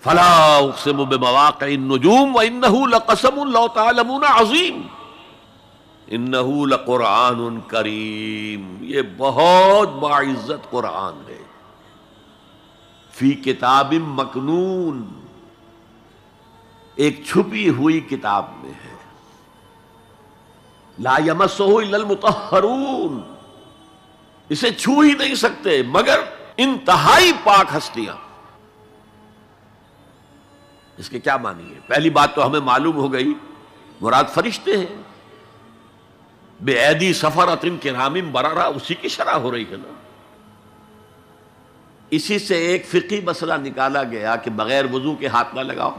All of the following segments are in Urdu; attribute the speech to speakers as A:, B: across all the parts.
A: فلا اقسم بمواقع النجوم وانه لقسم لو تعلمون عظیم انه لقرآن کریم، یہ بہت باعزت قرآن ہے، فی کتاب مکنون، ایک چھپی ہوئی کتاب میں ہے، لا یمسہ الا المطہرون، اسے چھو ہی نہیں سکتے مگر انتہائی پاک ہستیاں۔ اس کے کیا معنی ہے؟ پہلی بات تو ہمیں معلوم ہو گئی، مراد فرشتے ہیں، بے ایدی سفرۃ کرام بررہ، اسی کی شرح ہو رہی ہے نا۔ اسی سے ایک فقہی مسئلہ نکالا گیا کہ بغیر وضو کے ہاتھ نہ لگاؤ،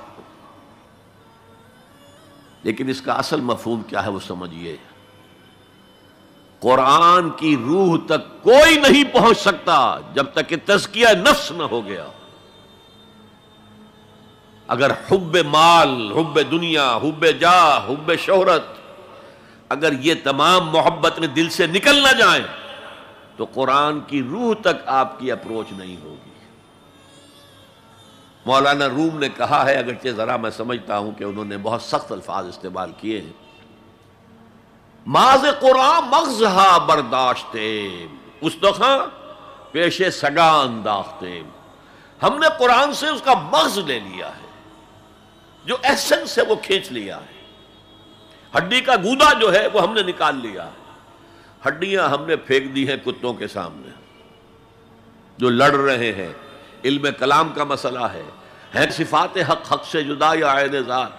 A: لیکن اس کا اصل مفہوم کیا ہے وہ سمجھیے۔ قرآن کی روح تک کوئی نہیں پہنچ سکتا جب تک کہ تزکیہ نفس نہ ہو گیا۔ اگر حب مال، حب دنیا، حب جاہ، حب شہرت، اگر یہ تمام محبت میں دل سے نکل نہ جائیں تو قرآن کی روح تک آپ کی اپروچ نہیں ہوگی۔ مولانا روم نے کہا ہے، اگرچہ ذرا میں سمجھتا ہوں کہ انہوں نے بہت سخت الفاظ استعمال کیے ہیں، ماز قرآن مغزہا برداشتے استخاں پیش سگا انداختے، ہم نے قرآن سے اس کا مغز لے لیا ہے، جو ایسنس ہے وہ کھینچ لیا ہے، ہڈی کا گودا جو ہے وہ ہم نے نکال لیا ہے، ہڈیاں ہم نے پھینک دی ہیں کتوں کے سامنے جو لڑ رہے ہیں۔ علم کلام کا مسئلہ ہے صفات حق حق سے جدا یا عین ذات،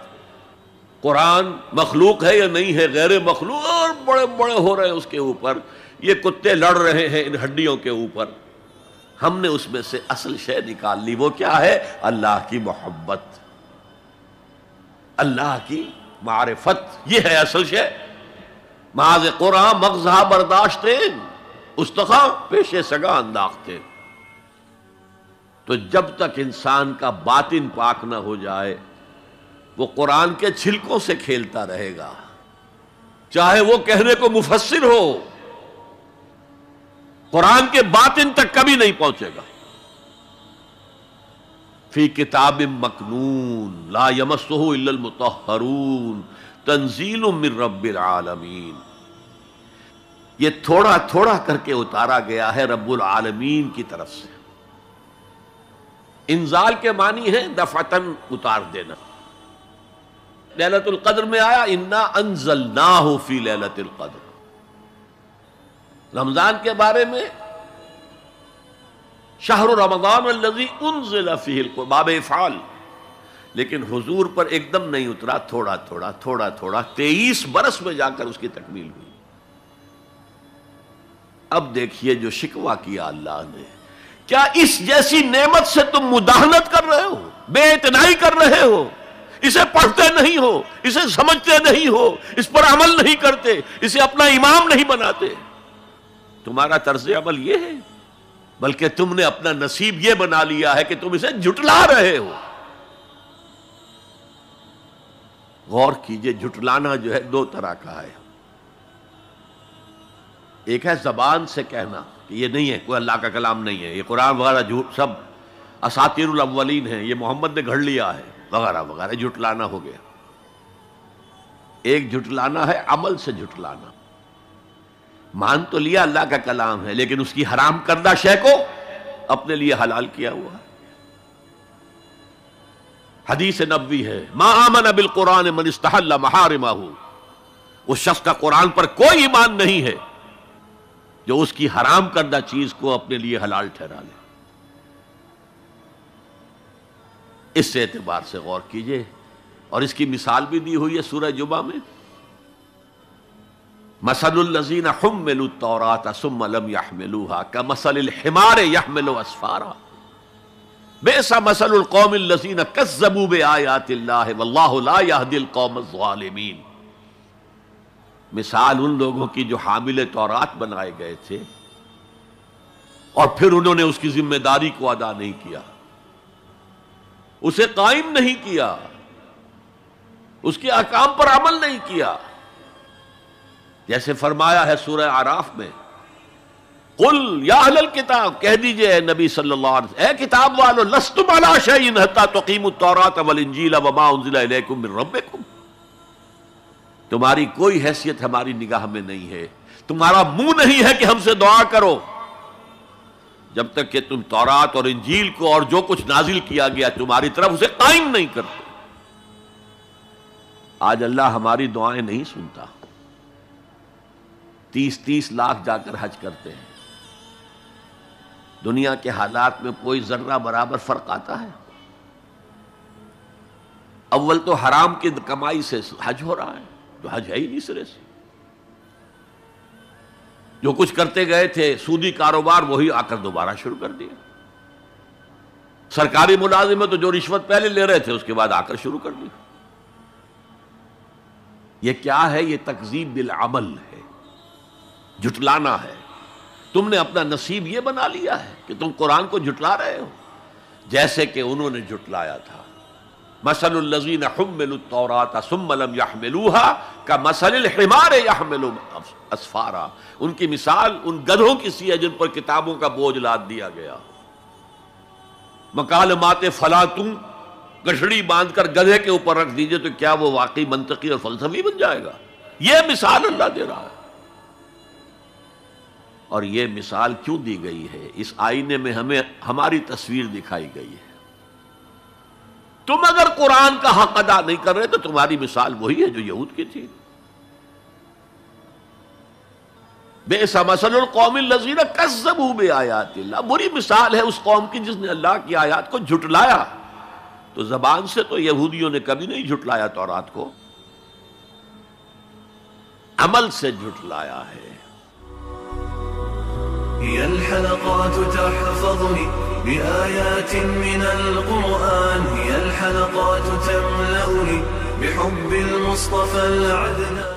A: قرآن مخلوق ہے یا نہیں ہے، غیر مخلوق، اور بڑے بڑے ہو رہے ہیں اس کے اوپر، یہ کتے لڑ رہے ہیں ان ہڈیوں کے اوپر۔ ہم نے اس میں سے اصل شے نکال لی، وہ کیا ہے؟ اللہ کی محبت، اللہ کی معرفت، یہ ہے اصل شے۔ معاذ قرآن مغزہ برداشتے استخاں پیش سگا انداختے۔ تو جب تک انسان کا باطن پاک نہ ہو جائے وہ قرآن کے چھلکوں سے کھیلتا رہے گا، چاہے وہ کہنے کو مفسر ہو، قرآن کے باطن تک کبھی نہیں پہنچے گا۔ فی کتاب مکنون لا یمسہ الا المطہرون تنزیل من رب العالمین، یہ تھوڑا تھوڑا کر کے اتارا گیا ہے رب العالمین کی طرف سے۔ انزال کے معنی ہے دفعتاً اتار دینا۔ لیلۃ القدر میں آیا انا انزلناہ فی لیلۃ القدر، رمضان کے بارے میں شہر رمضان الذی انزل فیہ القرآن، باب افعال، لیکن حضور پر ایک دم نہیں اترا، تھوڑا تھوڑا تھوڑا تھوڑا 23 برس میں جا کر اس کی تکمیل ہوئی۔ اب دیکھیے جو شکوہ کیا اللہ نے، کیا اس جیسی نعمت سے تم مداہنت کر رہے ہو، بے اعتنائی کر رہے ہو، اسے پڑھتے نہیں ہو، اسے سمجھتے نہیں ہو، اس پر عمل نہیں کرتے، اسے اپنا امام نہیں بناتے؟ تمہارا طرز عمل یہ ہے، بلکہ تم نے اپنا نصیب یہ بنا لیا ہے کہ تم اسے جھٹلا رہے ہو۔ غور کیجئے، جھٹلانا جو ہے دو طرح کا ہے، ایک ہے زبان سے کہنا کہ یہ نہیں ہے، کوئی اللہ کا کلام نہیں ہے، یہ قرآن وغیرہ جھوٹ، سب اساطیر الاولین ہیں، یہ محمد نے گھڑ لیا ہے وغیرہ وغیرہ، جھٹلانا ہو گیا۔ ایک جھٹلانا ہے عمل سے جھٹلانا، مان تو لیا اللہ کا کلام ہے لیکن اس کی حرام کردہ شے کو اپنے لیے حلال کیا ہوا۔ حدیث نبوی ہے ما آمن بالقرآن من استحل محارمہ، اس شخص کا قرآن پر کوئی ایمان نہیں ہے جو اس کی حرام کردہ چیز کو اپنے لیے حلال ٹھہرا لے۔ اس اعتبار سے غور کیجئے، اور اس کی مثال بھی دی ہوئی ہے سورہ جمعہ میں، مثل الذین حملوا التوراۃ ثم لم يحملوها كمثل الحمار يحمل اسفارا بئس مثل القوم الذین کذبوا بآیات اللہ واللہ لا يهدی القوم الظالمین۔ مثال ان لوگوں کی جو حامل تورات بنائے گئے تھے اور پھر انہوں نے اس کی ذمہ داری کو ادا نہیں کیا، اسے قائم نہیں کیا، اس کے احکام پر عمل نہیں کیا۔ جیسے فرمایا ہے سورہ اعراف میں قل یا اہل الکتاب، کہہ دیجئے اے نبی صلی اللہ علیہ وسلم، اے کتاب والو، لستم علی شیء حتی تقیموا التوراۃ والانجیل وما انزل الیکم من ربکم، تمہاری کوئی حیثیت ہماری نگاہ میں نہیں ہے، تمہارا منہ نہیں ہے کہ ہم سے دعا کرو جب تک کہ تم تورات اور انجیل کو اور جو کچھ نازل کیا گیا تمہاری طرف اسے قائم نہیں کرتے۔ آج اللہ ہماری دعائیں نہیں سنتا، 30 لاکھ جا کر حج کرتے ہیں، دنیا کے حالات میں کوئی ذرہ برابر فرق آتا ہے؟ اول تو حرام کی کمائی سے حج ہو رہا ہے، جو حج ہے ہی نہیں سرے سے، جو کچھ کرتے گئے تھے سودی کاروبار وہی آ کر دوبارہ شروع کر دیا، سرکاری ملازم ہے تو جو رشوت پہلے لے رہے تھے اس کے بعد آ کر شروع کر دی۔ یہ کیا ہے؟ یہ تکذیب بالعمل ہے، جھٹلانا ہے۔ تم نے اپنا نصیب یہ بنا لیا ہے کہ تم قرآن کو جھٹلا رہے ہو، جیسے کہ انہوں نے جھٹلایا تھا۔ مثل الذین حملوا التوراۃ ثم لم يحملوها كمثل الحمار يحمل اسفارا، ان کی مثال ان گدھوں کی سی ہے جن پر کتابوں کا بوجھ لاد دیا گیا۔ مکالمات فلاں تم گٹھڑی باندھ کر گدھے کے اوپر رکھ دیجئے تو کیا وہ واقعی منطقی اور فلسفی بن جائے گا؟ یہ مثال اللہ دے رہا ہے۔ اور یہ مثال کیوں دی گئی ہے؟ اس آئینے میں ہمیں ہماری تصویر دکھائی گئی ہے۔ تم اگر قرآن کا حق ادا نہیں کر رہے تو تمہاری مثال وہی ہے جو یہود کی تھی۔ بئس مثل القوم الذین کذبوا بآیات اللہ، بری مثال ہے اس قوم کی جس نے اللہ کی آیات کو جھٹلایا۔ تو زبان سے تو یہودیوں نے کبھی نہیں جھٹلایا تورات کو، عمل سے جھٹلایا ہے۔
B: هي الحلقات تحفظني بآيات من القرآن، هي الحلقات تملأني بحب المصطفى العدنان.